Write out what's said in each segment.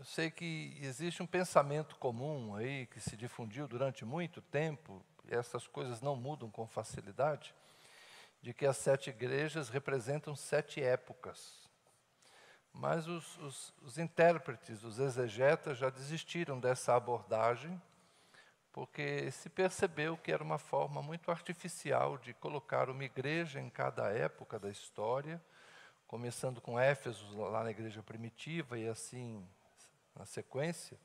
Eu sei que existe um pensamento comum aí que se difundiu durante muito tempo, e essas coisas não mudam com facilidade, de que as 7 igrejas representam 7 épocas. Mas os intérpretes, os exegetas já desistiram dessa abordagem, porque se percebeu que era uma forma muito artificial de colocar uma igreja em cada época da história, começando com Éfeso, lá na igreja primitiva, e assim na sequência,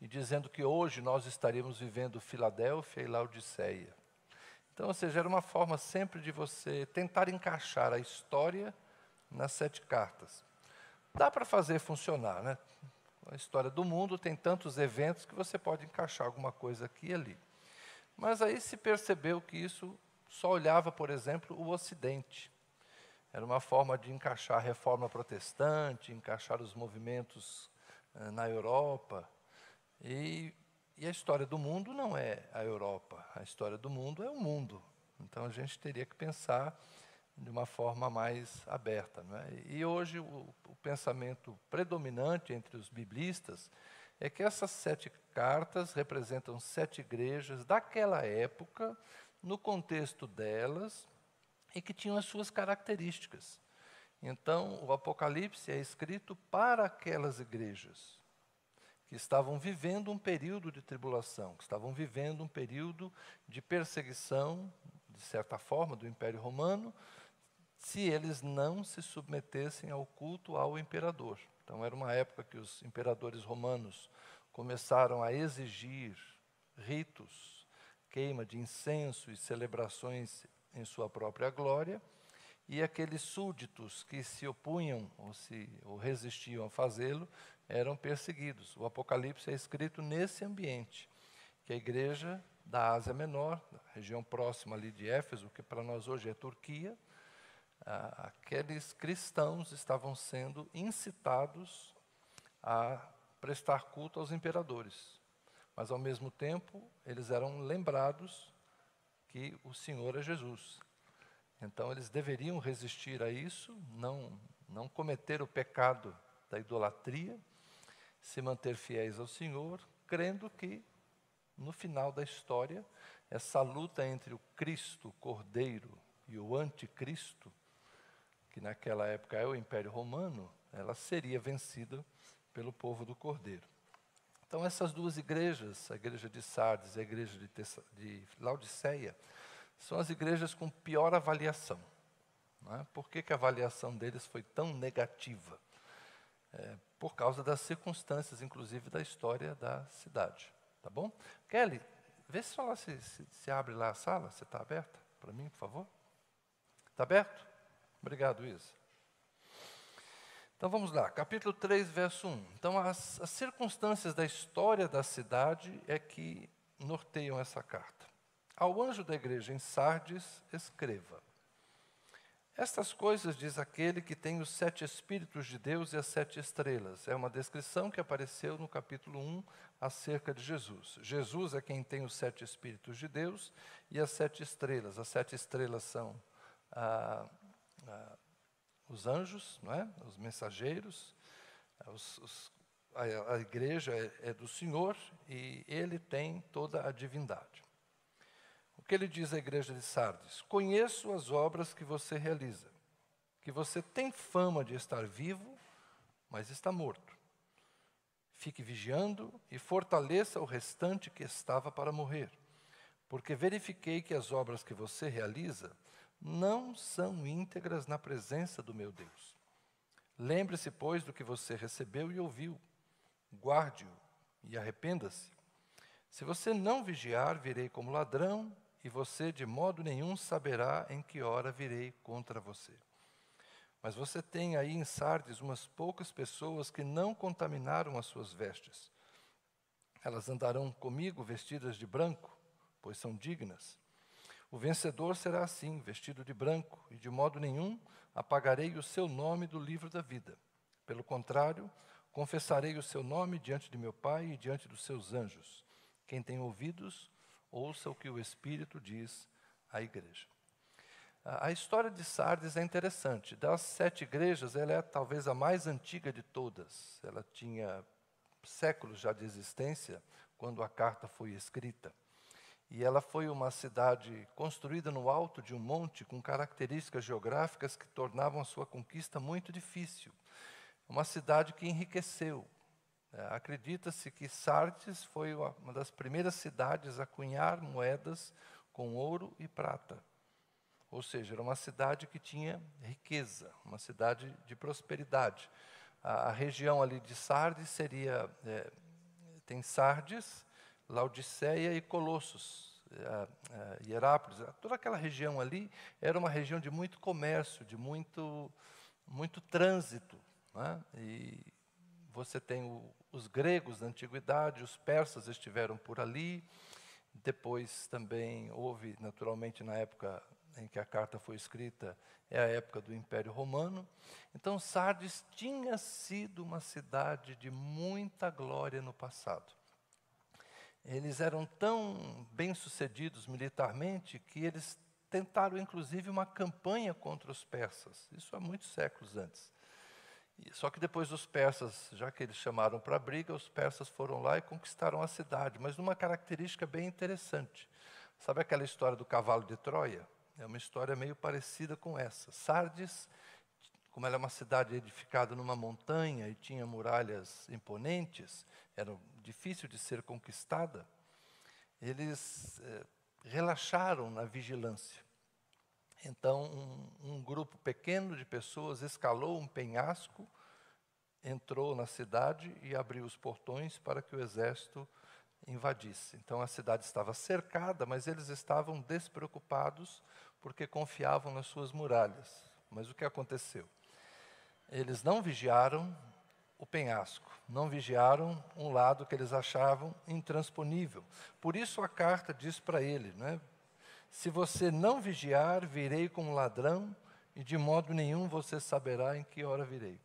e dizendo que hoje nós estaríamos vivendo Filadélfia e Laodiceia. Então, ou seja, era uma forma sempre de você tentar encaixar a história nas 7 cartas. Dá para fazer funcionar, né? A história do mundo tem tantos eventos que você pode encaixar alguma coisa aqui e ali. Mas aí se percebeu que isso só olhava, por exemplo, o Ocidente. Era uma forma de encaixar a reforma protestante, encaixar os movimentos na Europa. E a história do mundo não é a Europa. A história do mundo é o mundo. Então a gente teria que pensar de uma forma mais aberta, não é? E hoje o pensamento predominante entre os biblistas é que essas 7 cartas representam 7 igrejas daquela época, no contexto delas, e que tinham as suas características. Então, o Apocalipse é escrito para aquelas igrejas que estavam vivendo um período de tribulação, que estavam vivendo um período de perseguição, de certa forma, do Império Romano, se eles não se submetessem ao culto ao imperador. Então, era uma época que os imperadores romanos começaram a exigir ritos, queima de incenso e celebrações em sua própria glória, e aqueles súditos que se opunham ou resistiam a fazê-lo eram perseguidos. O Apocalipse é escrito nesse ambiente, que a igreja da Ásia Menor, da região próxima ali de Éfeso, que para nós hoje é Turquia, aqueles cristãos estavam sendo incitados a prestar culto aos imperadores. Mas, ao mesmo tempo, eles eram lembrados que o Senhor é Jesus. Então, eles deveriam resistir a isso, não cometer o pecado da idolatria, se manter fiéis ao Senhor, crendo que, no final da história, essa luta entre o Cristo, o Cordeiro, e o Anticristo, que naquela época é o Império Romano, ela seria vencida pelo povo do Cordeiro. Então, essas 2 igrejas, a igreja de Sardes e a igreja de Laodiceia, são as igrejas com pior avaliação. Não é? Por que a avaliação deles foi tão negativa? Por causa das circunstâncias, inclusive, da história da cidade. Tá bom? Kelly, vê se abre lá a sala, se está aberta para mim, por favor. Está aberto? Obrigado, Isa. Então vamos lá, capítulo 3, verso 1. Então as circunstâncias da história da cidade é que norteiam essa carta. Ao anjo da igreja em Sardes, escreva: estas coisas diz aquele que tem os 7 Espíritos de Deus e as 7 estrelas. É uma descrição que apareceu no capítulo 1 acerca de Jesus. Jesus é quem tem os 7 Espíritos de Deus e as 7 estrelas. As 7 estrelas são os anjos, não é? Os mensageiros, a igreja é do Senhor e ele tem toda a divindade. O que ele diz à igreja de Sardes? Conheço as obras que você realiza, que você tem fama de estar vivo, mas está morto. Fique vigiando e fortaleça o restante que estava para morrer, porque verifiquei que as obras que você realiza não são íntegras na presença do meu Deus. Lembre-se, pois, do que você recebeu e ouviu. Guarde-o e arrependa-se. Se você não vigiar, virei como ladrão, e você de modo nenhum saberá em que hora virei contra você. Mas você tem aí em Sardes umas poucas pessoas que não contaminaram as suas vestes. Elas andarão comigo vestidas de branco, pois são dignas. O vencedor será assim, vestido de branco, e de modo nenhum apagarei o seu nome do livro da vida. Pelo contrário, confessarei o seu nome diante de meu Pai e diante dos seus anjos. Quem tem ouvidos, ouça o que o Espírito diz à igreja. A história de Sardes é interessante. Das 7 igrejas, ela é talvez a mais antiga de todas. Ela tinha séculos já de existência, quando a carta foi escrita. E ela foi uma cidade construída no alto de um monte, com características geográficas que tornavam a sua conquista muito difícil. Uma cidade que enriqueceu. Acredita-se que Sardes foi uma das primeiras cidades a cunhar moedas com ouro e prata. Ou seja, era uma cidade que tinha riqueza, uma cidade de prosperidade. A região ali de Sardes seria, tem Sardes, Laodiceia e Colossos, Hierápolis. Toda aquela região ali era uma região de muito comércio, de muito trânsito, né? E você tem os gregos da antiguidade, os persas estiveram por ali. Depois também houve, naturalmente, na época em que a carta foi escrita, é a época do Império Romano. Então, Sardes tinha sido uma cidade de muita glória no passado. Eles eram tão bem-sucedidos militarmente que eles tentaram, inclusive, uma campanha contra os persas. Isso há muitos séculos antes. Só que depois os persas, já que eles chamaram para a briga, os persas foram lá e conquistaram a cidade, mas numa característica bem interessante. Sabe aquela história do cavalo de Troia? É uma história meio parecida com essa. Sardes, como ela é uma cidade edificada numa montanha e tinha muralhas imponentes, era difícil de ser conquistada, eles relaxaram na vigilância. Então, um grupo pequeno de pessoas escalou um penhasco, entrou na cidade e abriu os portões para que o exército invadisse. Então, a cidade estava cercada, mas eles estavam despreocupados porque confiavam nas suas muralhas. Mas o que aconteceu? Eles não vigiaram o penhasco, não vigiaram um lado que eles achavam intransponível. Por isso a carta diz para ele, né? Se você não vigiar, virei como ladrão, e de modo nenhum você saberá em que hora virei.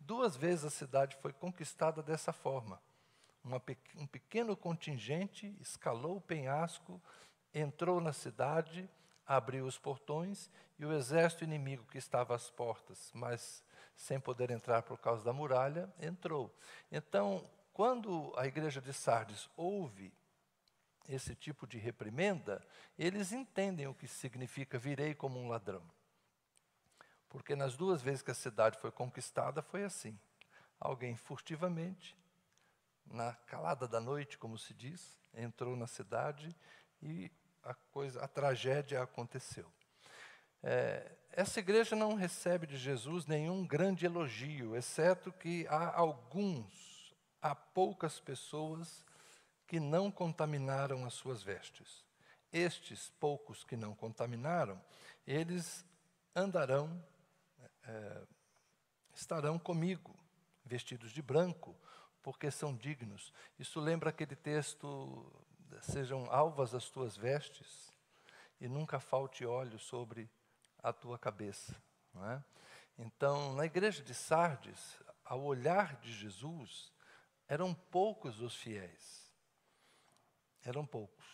2 vezes a cidade foi conquistada dessa forma. Um pequeno contingente escalou o penhasco, entrou na cidade, abriu os portões, e o exército inimigo que estava às portas, mas sem poder entrar por causa da muralha, entrou. Então, quando a igreja de Sardes ouve esse tipo de reprimenda, eles entendem o que significa virei como um ladrão. Porque nas 2 vezes que a cidade foi conquistada, foi assim. Alguém furtivamente, na calada da noite, como se diz, entrou na cidade e a tragédia aconteceu. Essa igreja não recebe de Jesus nenhum grande elogio, exceto que há poucas pessoas que não contaminaram as suas vestes. Estes poucos que não contaminaram, eles estarão comigo, vestidos de branco, porque são dignos. Isso lembra aquele texto, sejam alvas as tuas vestes, e nunca falte óleo sobre a tua cabeça. Não é? Então, na igreja de Sardes, ao olhar de Jesus, eram poucos os fiéis. Eram poucos.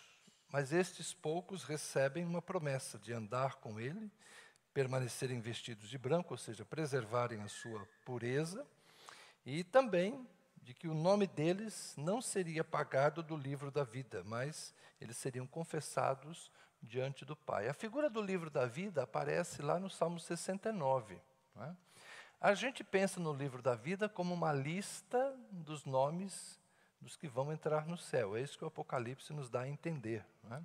Mas estes poucos recebem uma promessa de andar com ele, permanecerem vestidos de branco, ou seja, preservarem a sua pureza, e também de que o nome deles não seria apagado do livro da vida, mas eles seriam confessados diante do Pai. A figura do livro da vida aparece lá no Salmo 69. Não é? A gente pensa no livro da vida como uma lista dos nomes dos que vão entrar no céu. É isso que o Apocalipse nos dá a entender. Não é?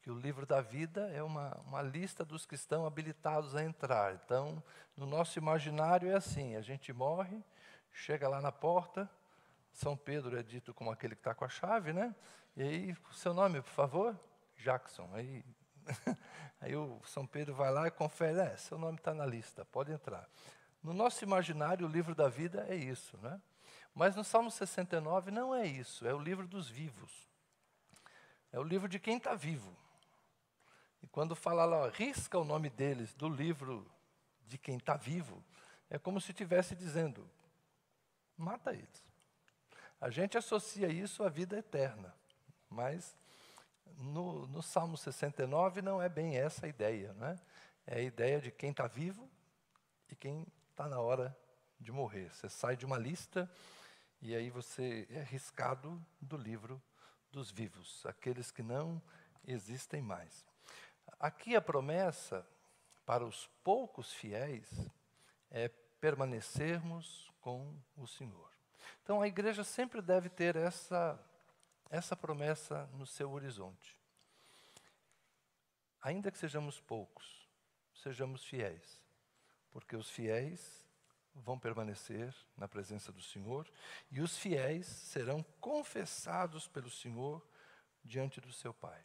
Que o livro da vida é uma lista dos que estão habilitados a entrar. Então, no nosso imaginário é assim, a gente morre, chega lá na porta, São Pedro é dito como aquele que está com a chave, né? E aí, seu nome, por favor? Jackson. Aí o São Pedro vai lá e confere, seu nome está na lista, pode entrar. No nosso imaginário, o livro da vida é isso, né? Mas no Salmo 69 não é isso, é o livro dos vivos. É o livro de quem está vivo. E quando fala lá, risca o nome deles do livro de quem está vivo, é como se estivesse dizendo, mata eles. A gente associa isso à vida eterna, mas no Salmo 69 não é bem essa a ideia, né? É a ideia de quem está vivo e quem está na hora de morrer. Você sai de uma lista E aí você é riscado do livro dos vivos, aqueles que não existem mais. Aqui a promessa para os poucos fiéis é permanecermos com o Senhor. Então a igreja sempre deve ter essa promessa no seu horizonte. Ainda que sejamos poucos, sejamos fiéis, porque os fiéis vão permanecer na presença do Senhor e os fiéis serão confessados pelo Senhor diante do seu Pai.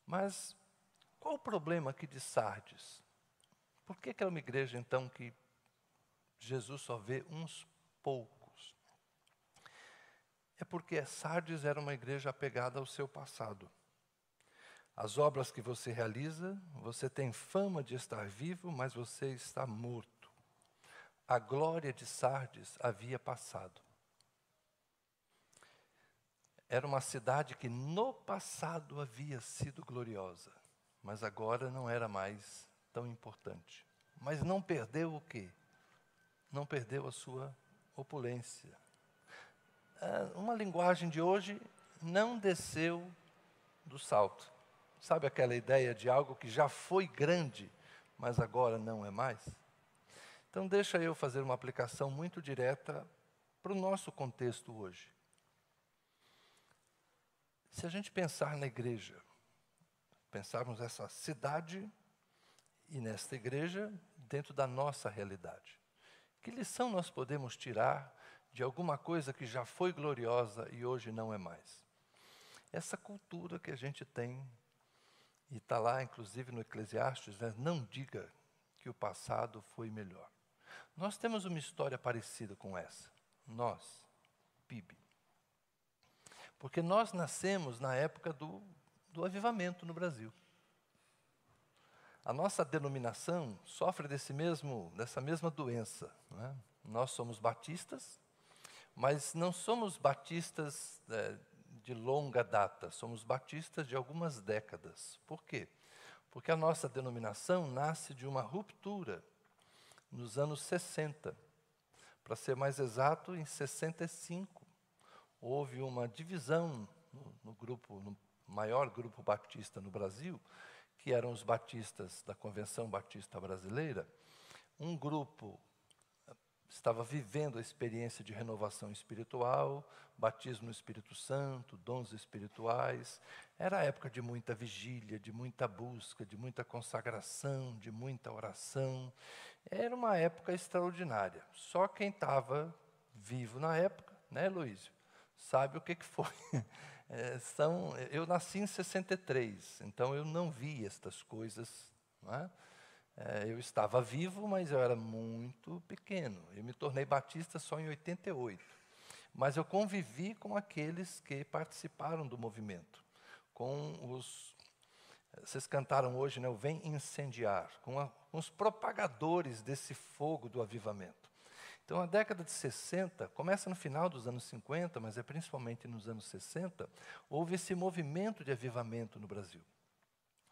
Mas qual o problema aqui de Sardes? Por que é uma igreja, então, que Jesus só vê uns poucos? É porque Sardes era uma igreja apegada ao seu passado. As obras que você realiza, você tem fama de estar vivo, mas você está morto. A glória de Sardes havia passado. Era uma cidade que no passado havia sido gloriosa, mas agora não era mais tão importante. Mas não perdeu o quê? Não perdeu a sua opulência. Uma linguagem de hoje, não desceu do salto. Sabe aquela ideia de algo que já foi grande, mas agora não é mais? Então deixa eu fazer uma aplicação muito direta para o nosso contexto hoje. Se a gente pensar na igreja, pensarmos essa cidade e nesta igreja dentro da nossa realidade, que lição nós podemos tirar de alguma coisa que já foi gloriosa e hoje não é mais? Essa cultura que a gente tem, e está lá inclusive no Eclesiastes, né? Não diga que o passado foi melhor. Nós temos uma história parecida com essa. Nós, PIB. Porque nós nascemos na época do avivamento no Brasil. A nossa denominação sofre dessa mesma doença. Né? Nós somos batistas, mas não somos batistas de longa data, somos batistas de algumas décadas. Por quê? Porque a nossa denominação nasce de uma ruptura nos anos 60. Para ser mais exato, em 65, houve uma divisão no maior grupo batista no Brasil, que eram os batistas da Convenção Batista Brasileira. Um grupo estava vivendo a experiência de renovação espiritual, batismo no Espírito Santo, dons espirituais. Era a época de muita vigília, de muita busca, de muita consagração, de muita oração. Era uma época extraordinária. Só quem estava vivo na época, né, Luísio, sabe o que foi. Eu nasci em 63, então eu não vi estas coisas, não é? Eu estava vivo, mas eu era muito pequeno. Eu me tornei batista só em 88. Mas eu convivi com aqueles que participaram do movimento. Vocês cantaram hoje, né, o Vem Incendiar, com os propagadores desse fogo do avivamento. Então, a década de 60, começa no final dos anos 50, mas é principalmente nos anos 60, houve esse movimento de avivamento no Brasil.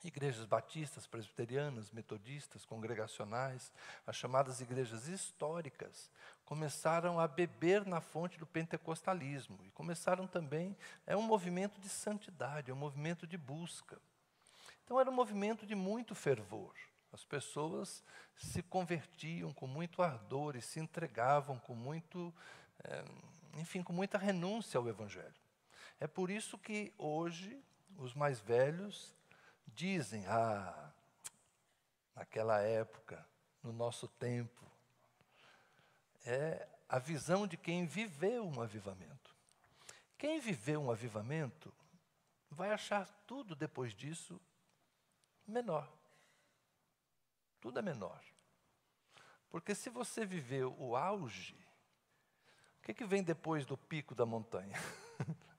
Igrejas batistas, presbiterianas, metodistas, congregacionais, as chamadas igrejas históricas, começaram a beber na fonte do pentecostalismo. E começaram também, um movimento de santidade, um movimento de busca. Então era um movimento de muito fervor. As pessoas se convertiam com muito ardor e se entregavam com com muita renúncia ao Evangelho. É por isso que hoje os mais velhos dizem, naquela época, no nosso tempo, é a visão de quem viveu um avivamento. Quem viveu um avivamento vai achar tudo depois disso menor. Tudo é menor. Porque se você viveu o auge, o que vem depois do pico da montanha?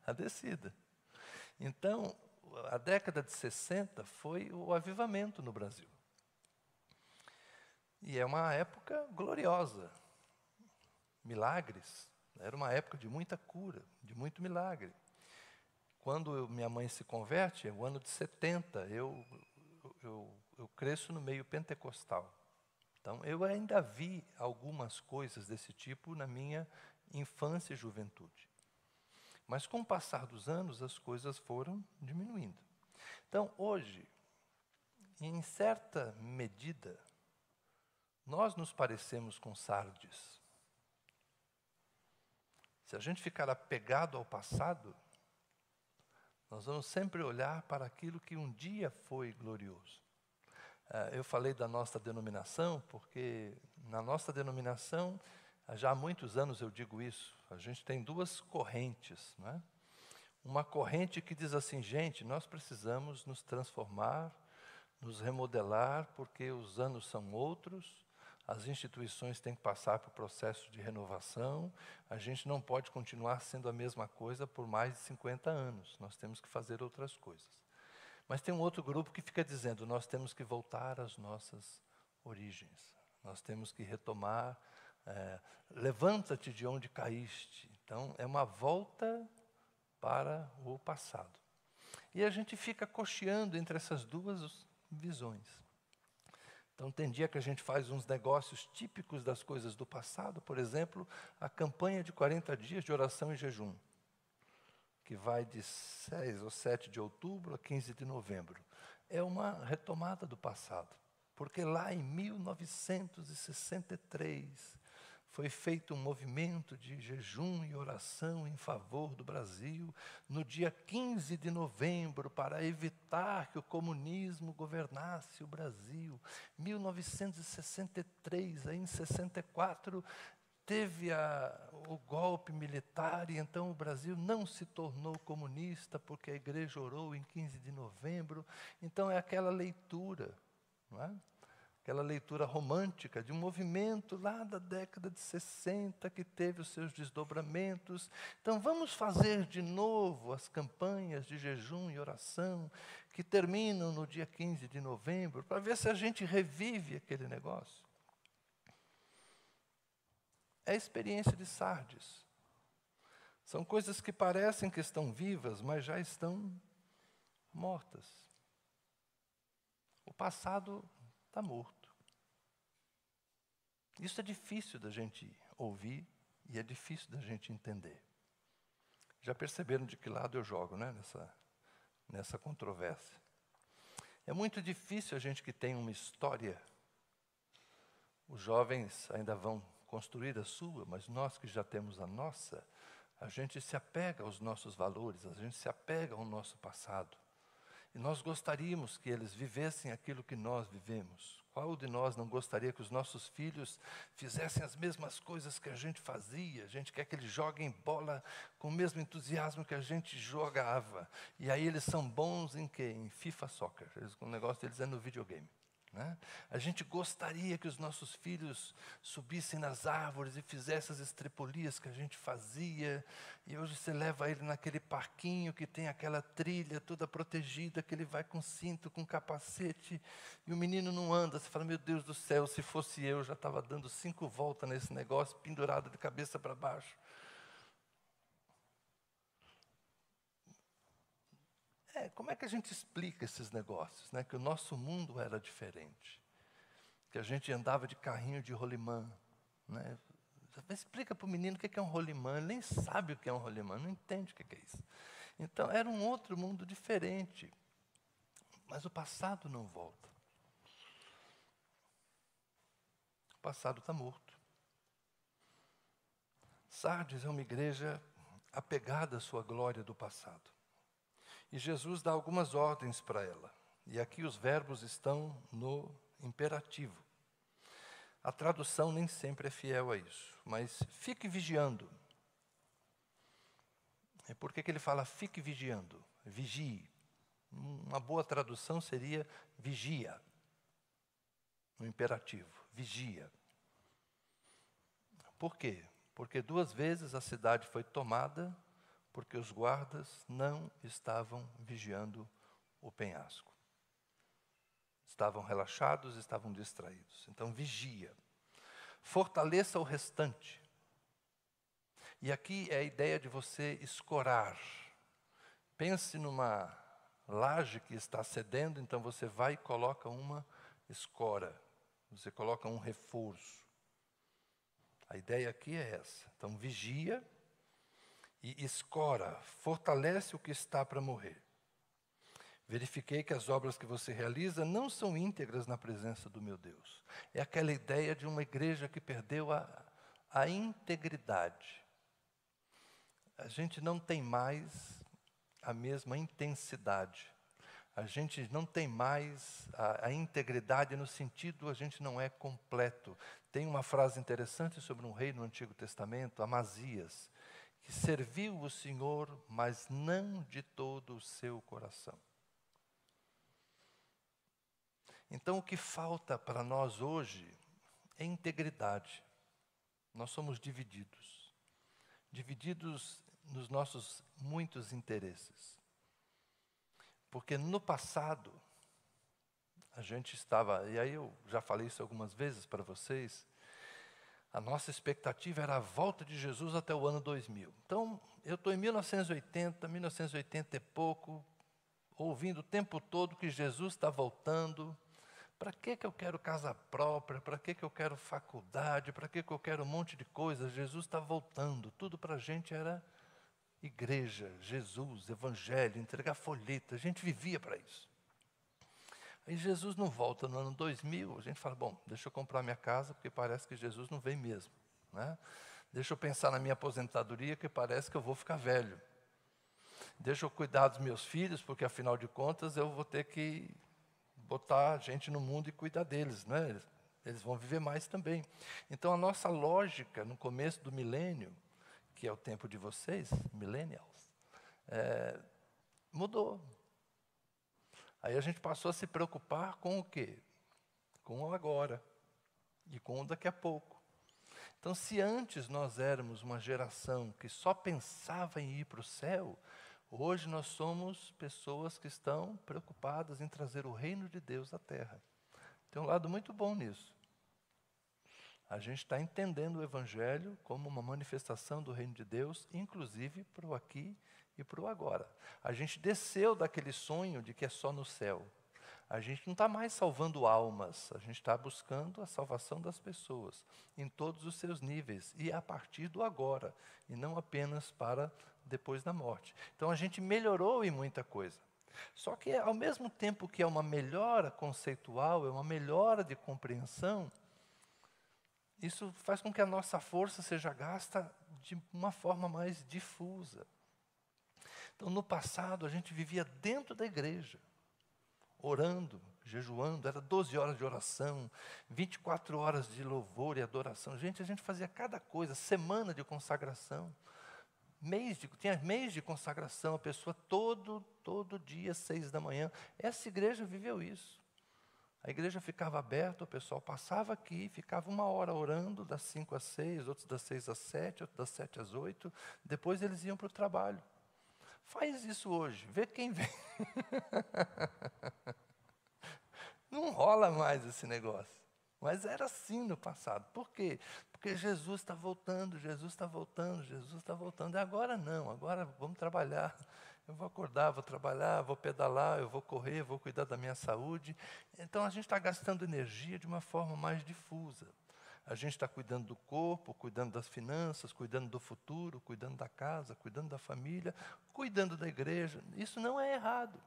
A descida. Então, a década de 60 foi o avivamento no Brasil. E é uma época gloriosa. Milagres. Era uma época de muita cura, de muito milagre. Quando minha mãe se converte, é o ano de 70, eu cresço no meio pentecostal. Então, eu ainda vi algumas coisas desse tipo na minha infância e juventude. Mas com o passar dos anos, as coisas foram diminuindo. Então, hoje, em certa medida, nós nos parecemos com Sardes. Se a gente ficar apegado ao passado, nós vamos sempre olhar para aquilo que um dia foi glorioso. Eu falei da nossa denominação, porque na nossa denominação, já há muitos anos eu digo isso, a gente tem duas correntes, não é? Uma corrente que diz assim, gente, nós precisamos nos transformar, nos remodelar, porque os anos são outros, as instituições têm que passar por processo de renovação, a gente não pode continuar sendo a mesma coisa por mais de 50 anos, nós temos que fazer outras coisas. Mas tem um outro grupo que fica dizendo, nós temos que voltar às nossas origens, nós temos que retomar, levanta-te de onde caíste. Então, é uma volta para o passado. E a gente fica cocheando entre essas duas visões. Então, tem dia que a gente faz uns negócios típicos das coisas do passado, por exemplo, a campanha de 40 dias de oração e jejum, que vai de 6 ou 7 de outubro a 15 de novembro. É uma retomada do passado, porque lá em 1963 foi feito um movimento de jejum e oração em favor do Brasil, no dia 15 de novembro, para evitar que o comunismo governasse o Brasil. 1963, aí em 64, teve o golpe militar e então o Brasil não se tornou comunista porque a igreja orou em 15 de novembro. Então é aquela leitura, não é? Aquela leitura romântica de um movimento lá da década de 60 que teve os seus desdobramentos. Então vamos fazer de novo as campanhas de jejum e oração que terminam no dia 15 de novembro para ver se a gente revive aquele negócio. É a experiência de Sardes. São coisas que parecem que estão vivas, mas já estão mortas. O passado está morto. Isso é difícil da gente ouvir e é difícil da gente entender. Já perceberam de que lado eu jogo, né, nessa controvérsia? É muito difícil a gente que tem uma história. Os jovens ainda vão construir a sua, mas nós que já temos a nossa, a gente se apega aos nossos valores, a gente se apega ao nosso passado. E nós gostaríamos que eles vivessem aquilo que nós vivemos. Qual de nós não gostaria que os nossos filhos fizessem as mesmas coisas que a gente fazia? A gente quer que eles joguem bola com o mesmo entusiasmo que a gente jogava. E aí eles são bons em quê? Em FIFA Soccer. O negócio deles é no videogame. Né? A gente gostaria que os nossos filhos subissem nas árvores e fizessem as estripolias que a gente fazia, e hoje você leva ele naquele parquinho que tem aquela trilha toda protegida, que ele vai com cinto, com capacete, e o menino não anda. Você fala, meu Deus do céu, se fosse eu já estava dando 5 voltas nesse negócio, pendurado de cabeça para baixo. Como é que a gente explica esses negócios? Né? Que o nosso mundo era diferente. Que a gente andava de carrinho de rolimã. Né? Explica para o menino o que é um rolimã. Ele nem sabe o que é um rolimã, não entende o que é isso. Então, era um outro mundo diferente. Mas o passado não volta. O passado está morto. Sardes é uma igreja apegada à sua glória do passado. E Jesus dá algumas ordens para ela. E aqui os verbos estão no imperativo. A tradução nem sempre é fiel a isso, mas fique vigiando. E por que ele fala fique vigiando? Vigie. Uma boa tradução seria vigia. No imperativo, vigia. Por quê? Porque 2 vezes a cidade foi tomada porque os guardas não estavam vigiando o penhasco. Estavam relaxados, estavam distraídos. Então, vigia. Fortaleça o restante. E aqui é a ideia de você escorar. Pense numa laje que está cedendo, então você vai e coloca uma escora. Você coloca um reforço. A ideia aqui é essa. Então, vigia e escora, fortalece o que está para morrer. Verifiquei que as obras que você realiza não são íntegras na presença do meu Deus. É aquela ideia de uma igreja que perdeu a integridade. A gente não tem mais a mesma intensidade. A gente não tem mais a integridade no sentido, a gente não é completo. Tem uma frase interessante sobre um rei no Antigo Testamento, Amazias, que serviu o Senhor, mas não de todo o seu coração. Então, o que falta para nós hoje é integridade. Nós somos divididos. Divididos nos nossos muitos interesses. Porque no passado, a gente estava, e aí eu já falei isso algumas vezes para vocês, a nossa expectativa era a volta de Jesus até o ano 2000. Então, eu estou em 1980 e pouco, ouvindo o tempo todo que Jesus está voltando. Para que eu quero casa própria? Para que eu quero faculdade? Para que eu quero um monte de coisas? Jesus está voltando. Tudo para a gente era igreja, Jesus, evangelho, entregar folheta. A gente vivia para isso. Aí Jesus não volta no ano 2000. A gente fala, bom, deixa eu comprar minha casa, porque parece que Jesus não vem mesmo. Né? Deixa eu pensar na minha aposentadoria, que parece que eu vou ficar velho. Deixa eu cuidar dos meus filhos, porque afinal de contas eu vou ter que botar gente no mundo e cuidar deles, né? Eles vão viver mais também. Então, a nossa lógica no começo do milênio, que é o tempo de vocês, millennials, mudou. Aí a gente passou a se preocupar com o quê? Com o agora e com o daqui a pouco. Então, se antes nós éramos uma geração que só pensava em ir para o céu, hoje nós somos pessoas que estão preocupadas em trazer o reino de Deus à terra. Tem um lado muito bom nisso. A gente está entendendo o Evangelho como uma manifestação do reino de Deus, inclusive para o aqui e para o agora. A gente desceu daquele sonho de que é só no céu. A gente não está mais salvando almas, a gente está buscando a salvação das pessoas, em todos os seus níveis, e a partir do agora, e não apenas para depois da morte. Então a gente melhorou em muita coisa. Só que ao mesmo tempo que é uma melhora conceitual, é uma melhora de compreensão, isso faz com que a nossa força seja gasta de uma forma mais difusa. Então no passado a gente vivia dentro da igreja, orando, jejuando, era 12 horas de oração, 24 horas de louvor e adoração. Gente, a gente fazia cada coisa, semana de consagração, tinha mês de consagração, a pessoa todo dia, 6 da manhã. Essa igreja viveu isso. A igreja ficava aberta, o pessoal passava aqui, ficava 1 hora orando, das 5 às 6, outros das 6 às 7, outros das 7 às 8, depois eles iam para o trabalho. Faz isso hoje, vê quem vem. Não rola mais esse negócio. Mas era assim no passado. Por quê? Porque Jesus está voltando, Jesus está voltando, Jesus está voltando. E agora não, agora vamos trabalhar. Eu vou acordar, vou trabalhar, vou pedalar, eu vou correr, vou cuidar da minha saúde. Então a gente está gastando energia de uma forma mais difusa. A gente está cuidando do corpo, cuidando das finanças, cuidando do futuro, cuidando da casa, cuidando da família, cuidando da igreja. Isso não é errado.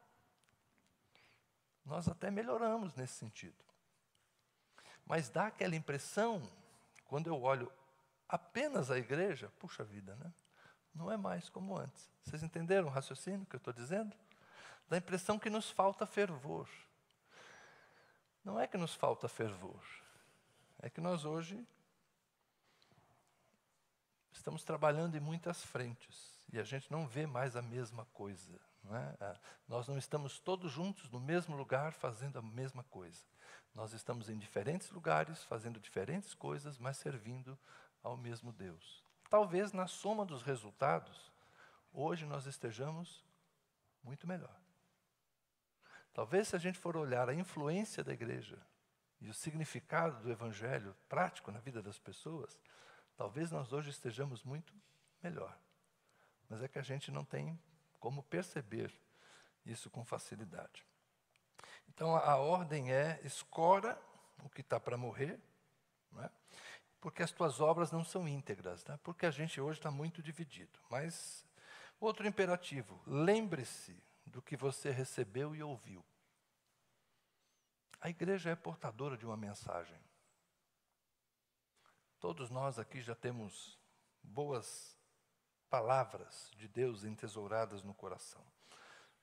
Nós até melhoramos nesse sentido. Mas dá aquela impressão, quando eu olho apenas a igreja, puxa vida, né? Não é mais como antes. Vocês entenderam o raciocínio que eu estou dizendo? Dá a impressão que nos falta fervor. Não é que nos falta fervor. É que nós hoje estamos trabalhando em muitas frentes e a gente não vê mais a mesma coisa. Não é? Nós não estamos todos juntos no mesmo lugar fazendo a mesma coisa. Nós estamos em diferentes lugares fazendo diferentes coisas, mas servindo ao mesmo Deus. Talvez na soma dos resultados, hoje nós estejamos muito melhor. Talvez se a gente for olhar a influência da igreja e o significado do evangelho prático na vida das pessoas, talvez nós hoje estejamos muito melhor. Mas é que a gente não tem como perceber isso com facilidade. Então a ordem é: escora o que está para morrer, não é? porque as tuas obras não são íntegras, né? Porque a gente hoje está muito dividido. Mas, outro imperativo, lembre-se do que você recebeu e ouviu. A igreja é portadora de uma mensagem. Todos nós aqui já temos boas palavras de Deus entesouradas no coração.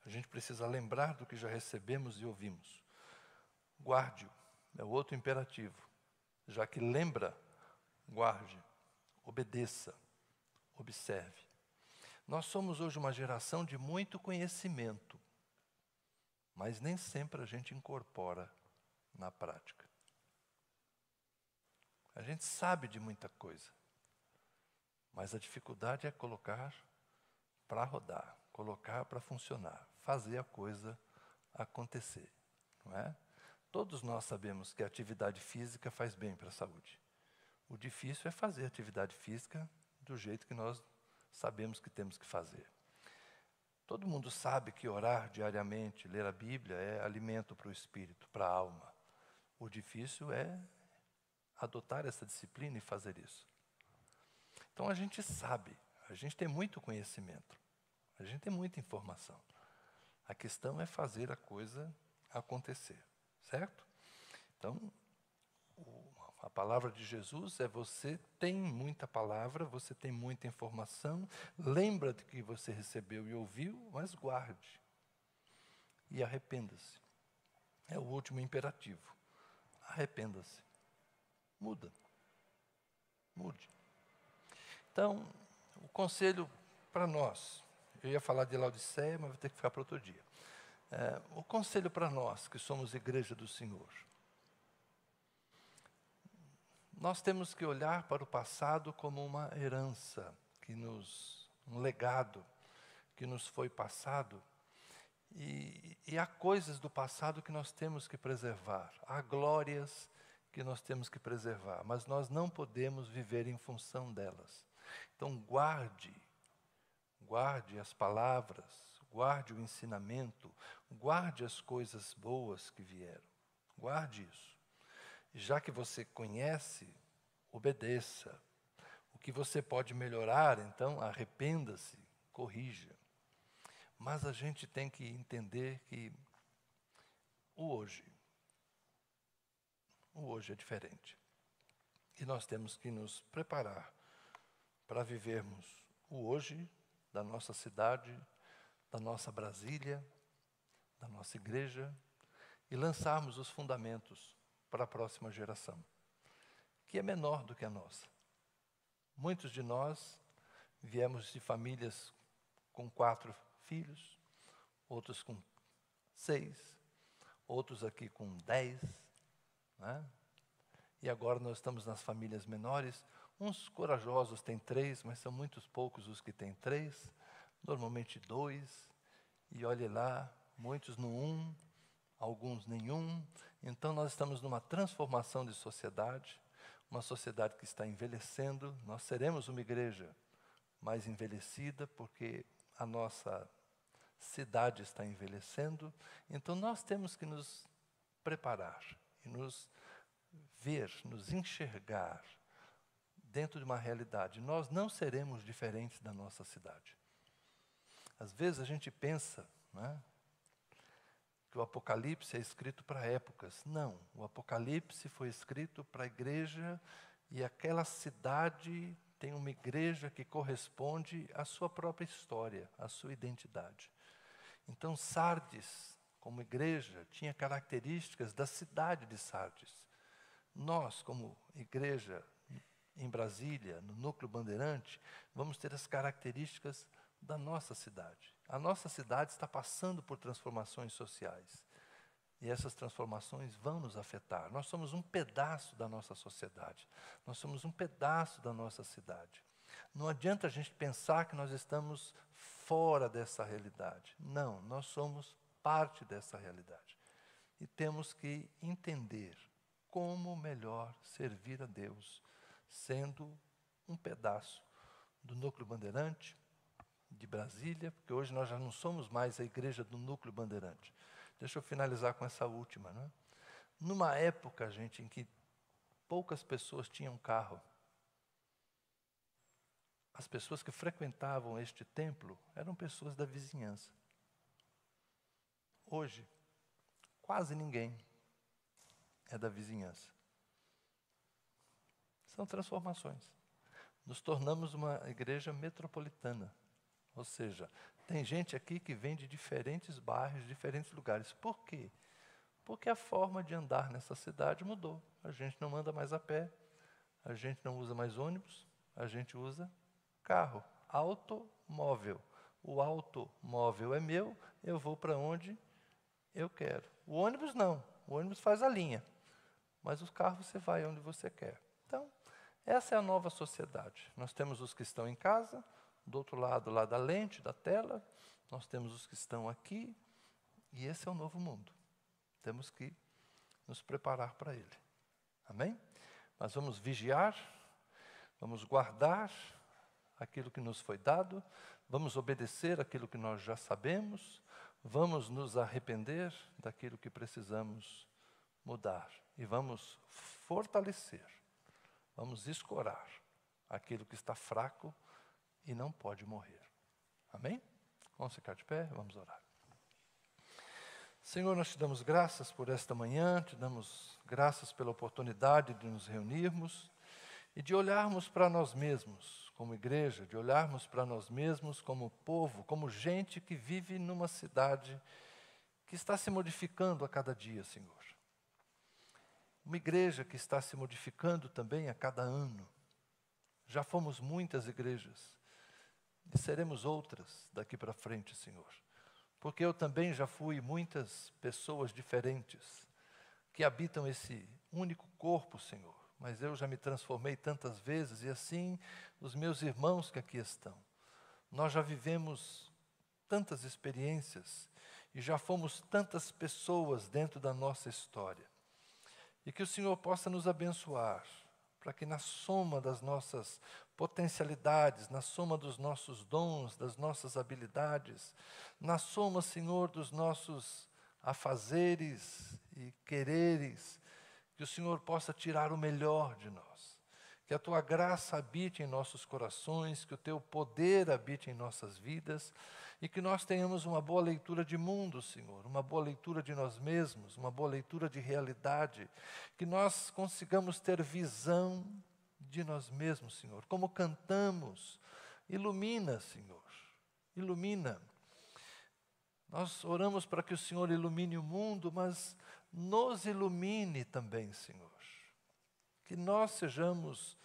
A gente precisa lembrar do que já recebemos e ouvimos. Guarde-o, é o outro imperativo. Já que lembra, guarde, obedeça, observe. Nós somos hoje uma geração de muito conhecimento, mas nem sempre a gente incorpora na prática. A gente sabe de muita coisa, mas a dificuldade é colocar para rodar, colocar para funcionar, fazer a coisa acontecer, não é? Todos nós sabemos que a atividade física faz bem para a saúde. O difícil é fazer atividade física do jeito que nós sabemos que temos que fazer. Todo mundo sabe que orar diariamente, ler a Bíblia é alimento para o espírito, para a alma. O difícil é adotar essa disciplina e fazer isso. Então a gente sabe, a gente tem muito conhecimento, a gente tem muita informação. A questão é fazer a coisa acontecer, certo? Então, a palavra de Jesus é: você tem muita palavra, você tem muita informação, lembra de que você recebeu e ouviu, mas guarde. E arrependa-se. É o último imperativo. Arrependa-se. Muda. Mude. Então, o conselho para nós, eu ia falar de Laodiceia, mas vou ter que ficar para outro dia. O conselho para nós, que somos igreja do Senhor, nós temos que olhar para o passado como uma herança, um legado que nos foi passado, e há coisas do passado que nós temos que preservar, há glórias que nós temos que preservar, mas nós não podemos viver em função delas. Então guarde as palavras, guarde o ensinamento, guarde as coisas boas que vieram, guarde isso. Já que você conhece, obedeça. O que você pode melhorar, então, arrependa-se, corrija. Mas a gente tem que entender que o hoje é diferente. E nós temos que nos preparar para vivermos o hoje da nossa cidade, da nossa Brasília, da nossa igreja, e lançarmos os fundamentos para a próxima geração, que é menor do que a nossa. Muitos de nós viemos de famílias com 4 filhos, outros com 6, outros aqui com 10, né? E agora nós estamos nas famílias menores. Uns corajosos têm 3, mas são muitos poucos os que têm 3, normalmente 2, e olhe lá, muitos no 1, alguns nenhum. Então nós estamos numa transformação de sociedade, uma sociedade que está envelhecendo. Nós seremos uma igreja mais envelhecida, porque a nossa cidade está envelhecendo. Então nós temos que nos preparar e nos ver, nos enxergar dentro de uma realidade. Nós não seremos diferentes da nossa cidade. Às vezes a gente pensa, né, que o Apocalipse é escrito para épocas. Não, o Apocalipse foi escrito para a igreja, e aquela cidade tem uma igreja que corresponde à sua própria história, à sua identidade. Então Sardes, como igreja, tinha características da cidade de Sardes. Nós, como igreja em Brasília, no Núcleo Bandeirante, vamos ter as características da nossa cidade. A nossa cidade está passando por transformações sociais. E essas transformações vão nos afetar. Nós somos um pedaço da nossa sociedade. Nós somos um pedaço da nossa cidade. Não adianta a gente pensar que nós estamos fora dessa realidade. Não, nós somos parte dessa realidade. E temos que entender como melhor servir a Deus, sendo um pedaço do Núcleo Bandeirante, de Brasília, porque hoje nós já não somos mais a igreja do Núcleo Bandeirante. Deixa eu finalizar com essa última, né? Numa época, gente, em que poucas pessoas tinham carro. As pessoas que frequentavam este templo eram pessoas da vizinhança. Hoje, quase ninguém é da vizinhança. São transformações. Nos tornamos uma igreja metropolitana. Ou seja, tem gente aqui que vem de diferentes bairros, diferentes lugares. Por quê? Porque a forma de andar nessa cidade mudou. A gente não anda mais a pé, a gente não usa mais ônibus, a gente usa carro, automóvel. O automóvel é meu, eu vou para onde eu quero. O ônibus não, o ônibus faz a linha, mas o carro você vai onde você quer. Então, essa é a nova sociedade. Nós temos os que estão em casa, do outro lado lá da lente, da tela, nós temos os que estão aqui, e esse é o novo mundo. Temos que nos preparar para ele. Amém? Mas vamos vigiar, vamos guardar aquilo que nos foi dado, vamos obedecer aquilo que nós já sabemos, vamos nos arrepender daquilo que precisamos mudar e vamos fortalecer, vamos escorar aquilo que está fraco e não pode morrer. Amém? Vamos ficar de pé, vamos orar. Senhor, nós te damos graças por esta manhã, te damos graças pela oportunidade de nos reunirmos e de olharmos para nós mesmos como igreja, de olharmos para nós mesmos como povo, como gente que vive numa cidade que está se modificando a cada dia, Senhor. Uma igreja que está se modificando também a cada ano. Já fomos muitas igrejas e seremos outras daqui para frente, Senhor. Porque eu também já fui muitas pessoas diferentes que habitam esse único corpo, Senhor. Mas eu já me transformei tantas vezes, e assim os meus irmãos que aqui estão. Nós já vivemos tantas experiências e já fomos tantas pessoas dentro da nossa história. E que o Senhor possa nos abençoar, para que na soma das nossas potencialidades, na soma dos nossos dons, das nossas habilidades, na soma, Senhor, dos nossos afazeres e quereres, que o Senhor possa tirar o melhor de nós. Que a Tua graça habite em nossos corações, que o Teu poder habite em nossas vidas e que nós tenhamos uma boa leitura de mundo, Senhor, uma boa leitura de nós mesmos, uma boa leitura de realidade, que nós consigamos ter visão de nós mesmos, Senhor. Como cantamos, ilumina, Senhor, ilumina. Nós oramos para que o Senhor ilumine o mundo, mas nos ilumine também, Senhor. Que nós sejamos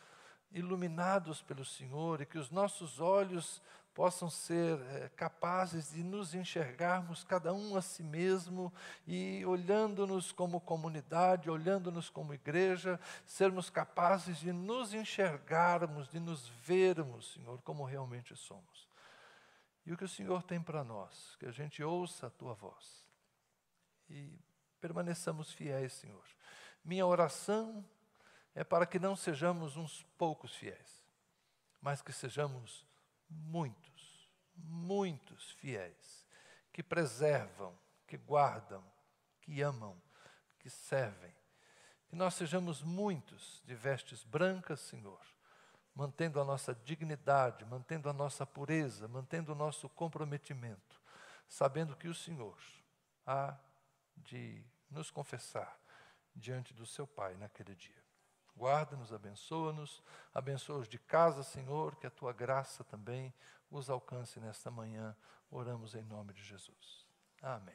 iluminados pelo Senhor e que os nossos olhos possam ser capazes de nos enxergarmos cada um a si mesmo e olhando-nos como comunidade, olhando-nos como igreja, sermos capazes de nos enxergarmos, de nos vermos, Senhor, como realmente somos. E o que o Senhor tem para nós, que a gente ouça a Tua voz e permaneçamos fiéis, Senhor. Minha oração é para que não sejamos uns poucos fiéis, mas que sejamos muitos, muitos fiéis, que preservam, que guardam, que amam, que servem. Que nós sejamos muitos de vestes brancas, Senhor, mantendo a nossa dignidade, mantendo a nossa pureza, mantendo o nosso comprometimento, sabendo que o Senhor há de nos confessar diante do seu Pai naquele dia. Guarda-nos, abençoa-nos, abençoa-os de casa, Senhor, que a Tua graça também os alcance nesta manhã. Oramos em nome de Jesus. Amém.